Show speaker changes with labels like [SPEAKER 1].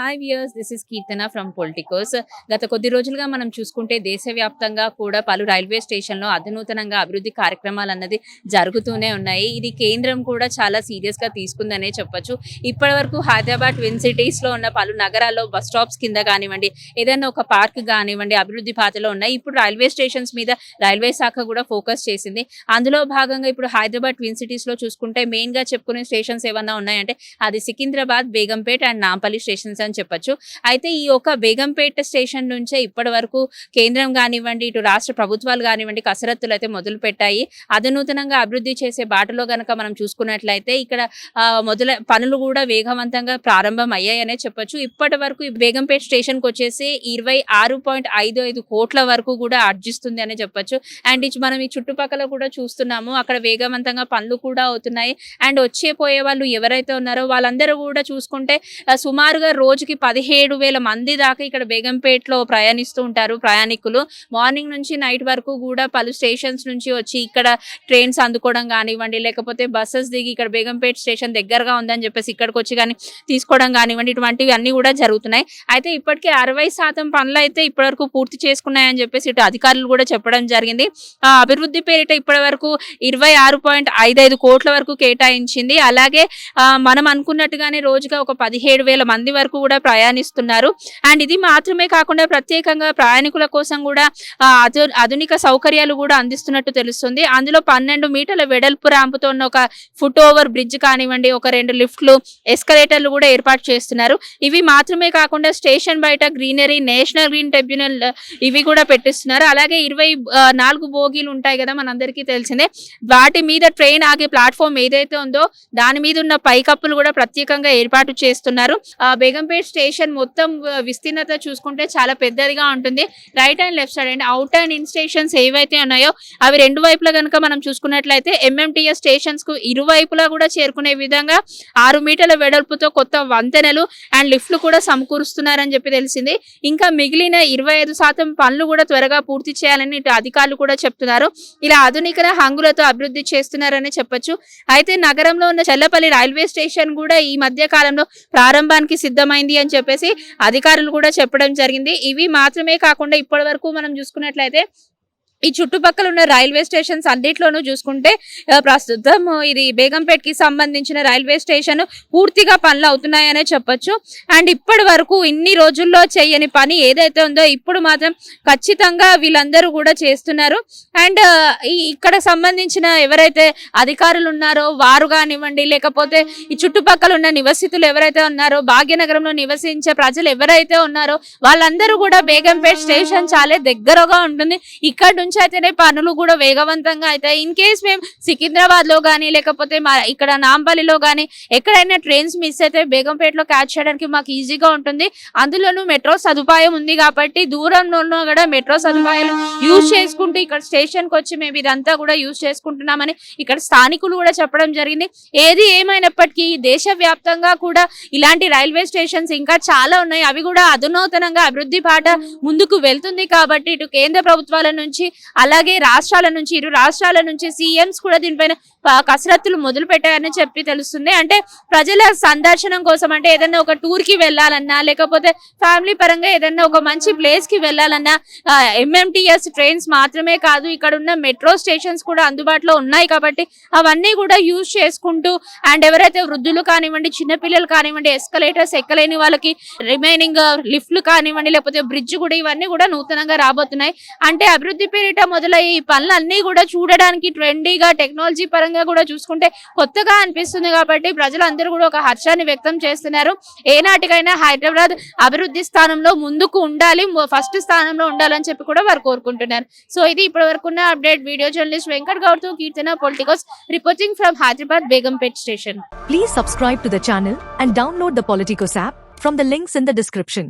[SPEAKER 1] Hi viewers, this is Keerthana from Politicos. గత కొద్ది రోజులుగా మనం చూసుకుంటే దేశవ్యాప్తంగా కూడా పలు రైల్వే స్టేషన్లో అధునూతనంగా అభివృద్ధి కార్యక్రమాలు అన్నది జరుగుతూనే ఉన్నాయి. ఇది కేంద్రం కూడా చాలా సీరియస్ గా తీసుకుందనే చెప్పొచ్చు. ఇప్పటి వరకు హైదరాబాద్ ట్విన్ సిటీస్ లో ఉన్న పలు నగరాల్లో బస్ స్టాప్స్ కింద కానివ్వండి, ఏదైనా ఒక పార్క్ కానివ్వండి అభివృద్ధి పాతలో ఉన్నాయి. ఇప్పుడు రైల్వే స్టేషన్స్ మీద రైల్వే శాఖ కూడా ఫోకస్ చేసింది. అందులో భాగంగా ఇప్పుడు హైదరాబాద్ ట్విన్ సిటీస్ లో చూసుకుంటే మెయిన్ గా చెప్పుకునే స్టేషన్స్ ఏమన్నా ఉన్నాయంటే అది సికింద్రాబాద్, బేగంపేట్ అండ్ నాంపల్లి స్టేషన్స్ అని చెప్పొచ్చు. అయితే ఈ ఒక బేగంపేట స్టేషన్ నుంచే ఇప్పటి వరకు కేంద్రం కానివ్వండి, ఇటు రాష్ట్ర ప్రభుత్వాలు కానివ్వండి కసరత్తులు అయితే మొదలు పెట్టాయి. అధునూతనంగా అభివృద్ధి చేసే బాటలో గనక మనం చూసుకున్నట్లయితే ఇక్కడ పనులు కూడా వేగవంతంగా ప్రారంభం అయ్యాయనే చెప్పొచ్చు. ఇప్పటి వరకు ఈ బేగంపేట స్టేషన్ కి వచ్చేసి 26.55 కోట్ల వరకు కూడా ఆర్జిస్తుంది అనే చెప్పొచ్చు. అండ్ మనం ఈ చుట్టుపక్కల కూడా చూస్తున్నాము, అక్కడ వేగవంతంగా పనులు కూడా అవుతున్నాయి. అండ్ వచ్చే పోయే వాళ్ళు ఎవరైతే ఉన్నారో వాళ్ళందరూ కూడా చూసుకుంటే సుమారుగా రోజుకి 17,000 మంది దాకా ఇక్కడ బేగంపేటలో ప్రయాణిస్తూ ఉంటారు ప్రయాణికులు. మార్నింగ్ నుంచి నైట్ వరకు కూడా పలు స్టేషన్స్ నుంచి వచ్చి ఇక్కడ ట్రైన్స్ అందుకోవడం కానివ్వండి, లేకపోతే బస్సెస్ దిగి ఇక్కడ బేగంపేట స్టేషన్ దగ్గరగా ఉందని చెప్పేసి ఇక్కడికి వచ్చి కానీ తీసుకోవడం కానివ్వండి, ఇటువంటివి అన్ని కూడా జరుగుతున్నాయి. అయితే ఇప్పటికే 60% పనులు అయితే ఇప్పటివరకు పూర్తి చేసుకున్నాయని చెప్పేసి ఇటు అధికారులు కూడా చెప్పడం జరిగింది. అభివృద్ధి పేరిట ఇప్పటి వరకు 26.55 కోట్ల వరకు కేటాయించింది. అలాగే మనం అనుకున్నట్టుగానే రోజుగా ఒక 17,000 మంది వరకు కూడా ప్రయాణిస్తున్నారు. అండ్ ఇది మాత్రమే కాకుండా ప్రత్యేకంగా ప్రయాణికుల కోసం కూడా ఆధునిక సౌకర్యాలు కూడా అందిస్తున్నట్టు తెలుస్తుంది. అందులో 12 మీటర్ల వెడల్పు ర్యాంపుతో ఉన్న ఒక ఫుట్ ఓవర్ బ్రిడ్జ్ కానివ్వండి, ఒక 2 లిఫ్ట్లు, ఎస్కలేటర్లు కూడా ఏర్పాటు చేస్తున్నారు. ఇవి మాత్రమే కాకుండా స్టేషన్ బయట గ్రీనరీ, నేషనల్ గ్రీన్ ట్రిబ్యునల్ ఇవి కూడా పెట్టిస్తున్నారు. అలాగే 24 బోగీలు ఉంటాయి కదా మనందరికీ తెలిసిందే, వాటి మీద ట్రైన్ ఆగే ప్లాట్ఫామ్ ఏదైతే ఉందో దాని మీద ఉన్న పైకప్పులు కూడా ప్రత్యేకంగా ఏర్పాటు చేస్తున్నారు. బేగంపేట స్టేషన్ మొత్తం విస్తీర్ణత చూసుకుంటే చాలా పెద్దదిగా ఉంటుంది. Right and left side and out and in stations ఏవైతే ఉన్నాయో అవి రెండు వైపులా కనుక మనం చూసుకున్నట్లయితే MMTS స్టేషన్స్ కు ఇరువైపులా కూడా చేరుకునే విధంగా 6 మీటర్ల వెడల్పుతో కొత్త వంతెనలు అండ్ లిఫ్ట్లు కూడా సమకూరుస్తున్నారని చెప్పి తెలిసింది. ఇంకా మిగిలిన 25% పనులు కూడా త్వరగా పూర్తి చేయాలని అధికారులు కూడా చెప్తున్నారు. ఇలా ఆధునిక హంగులతో అభివృద్ధి చేస్తున్నారని చెప్పొచ్చు. అయితే నగరంలో ఉన్న చల్లపల్లి రైల్వే స్టేషన్ కూడా ఈ మధ్య కాలంలో ప్రారంభానికి సిద్ధమైంది అని చెప్పేసి అధికారులు కూడా చెప్పడం జరిగింది. ఇవి మాత్రమే కాకుండా ఇప్పటి వరకు మనం చూసుకున్నట్లయితే ఈ చుట్టుపక్కల ఉన్న రైల్వే స్టేషన్స్ అన్నిట్లోనూ చూసుకుంటే ప్రస్తుతం ఇది బేగంపేటకి సంబంధించిన రైల్వే స్టేషన్ పూర్తిగా పనులు అవుతున్నాయనే చెప్పొచ్చు. అండ్ ఇప్పటి వరకు ఇన్ని రోజుల్లో చేయని పని ఏదైతే ఉందో ఇప్పుడు మాత్రం ఖచ్చితంగా వీళ్ళందరూ కూడా చేస్తున్నారు. అండ్ ఇక్కడ సంబంధించిన ఎవరైతే అధికారులు ఉన్నారో వారు కానివ్వండి, లేకపోతే ఈ చుట్టుపక్కల ఉన్న నివసితులు ఎవరైతే ఉన్నారో, భాగ్యనగరంలో నివసించే ప్రజలు ఎవరైతే ఉన్నారో వాళ్ళందరూ కూడా బేగంపేట స్టేషన్ చాలా దగ్గరగా ఉంటుంది. ఇక్కడ నుంచి అయితేనే పనులు కూడా వేగవంతంగా అవుతాయి. ఇన్ కేస్ మేము సికింద్రాబాద్ లో కానీ లేకపోతే ఇక్కడ నాంపల్లిలో కానీ ఎక్కడైనా ట్రైన్స్ మిస్ అయితే బేగంపేటలో క్యాచ్ చేయడానికి మాకు ఈజీగా ఉంటుంది. అందులోనూ మెట్రో సదుపాయం ఉంది కాబట్టి దూరంలో కూడా మెట్రో సదుపాయాలు యూజ్ చేసుకుంటూ ఇక్కడ స్టేషన్ కి వచ్చి మేము ఇదంతా కూడా యూజ్ చేసుకుంటున్నామని ఇక్కడ స్థానికులు కూడా చెప్పడం జరిగింది. ఏది ఏమైనప్పటికీ దేశవ్యాప్తంగా కూడా ఇలాంటి రైల్వే స్టేషన్స్ ఇంకా చాలా ఉన్నాయి. అవి కూడా అధునూతనంగా అభివృద్ధి బాట ముందుకు వెళ్తుంది కాబట్టి ఇటు కేంద్ర ప్రభుత్వాల నుంచి అలాగే రాష్ట్రాల నుంచి, ఇరు రాష్ట్రాల నుంచి సీఎంస్ కూడా దీనిపైన కసరత్తులు మొదలు పెట్టారని చెప్పి తెలుస్తుంది. అంటే ప్రజల సందర్శనం కోసం, అంటే ఏదైనా ఒక టూర్ కి వెళ్ళాలన్నా లేకపోతే ఫ్యామిలీ పరంగా ఏదైనా ఒక మంచి ప్లేస్ కి వెళ్ళాలన్నా MMTS ట్రైన్స్ మాత్రమే కాదు, ఇక్కడ ఉన్న మెట్రో స్టేషన్స్ కూడా అందుబాటులో ఉన్నాయి కాబట్టి అవన్నీ కూడా యూజ్ చేసుకుంటూ అండ్ ఎవరైతే వృద్ధులు కానివ్వండి, చిన్నపిల్లలు కానివ్వండి, ఎస్కలేటర్స్ ఎక్కలేని వాళ్ళకి రిమైనింగ్ లిఫ్ట్లు కానివ్వండి, లేకపోతే బ్రిడ్జ్ కూడా ఇవన్నీ కూడా నూతనంగా రాబోతున్నాయి. అంటే అభివృద్ధి పేరిట మొదలయ్యే ఈ పనులన్నీ కూడా చూడడానికి ట్రెండీగా, టెక్నాలజీ పరంగా కూడా చూసుకుంటే కొత్తగా అనిపిస్తుంది కాబట్టి ప్రజలందరూ కూడా ఒక హర్షాన్ని వ్యక్తం చేస్తున్నారు. ఏనాటికైనా హైదరాబాద్ అభివృద్ధి స్థానంలో ముందుకు ఉండాలి, ఫస్ట్ స్థానంలో ఉండాలని చెప్పి కూడా వారు కోరుకుంటున్నారు. సో ఇది ఇప్పటి వరకు ఉన్న update. Video journalist Venkat Goud తో Keerthana, politicos, reporting from Hyderabad Begumpet station.
[SPEAKER 2] Please subscribe to the channel and download the Politicos app from the links in the description.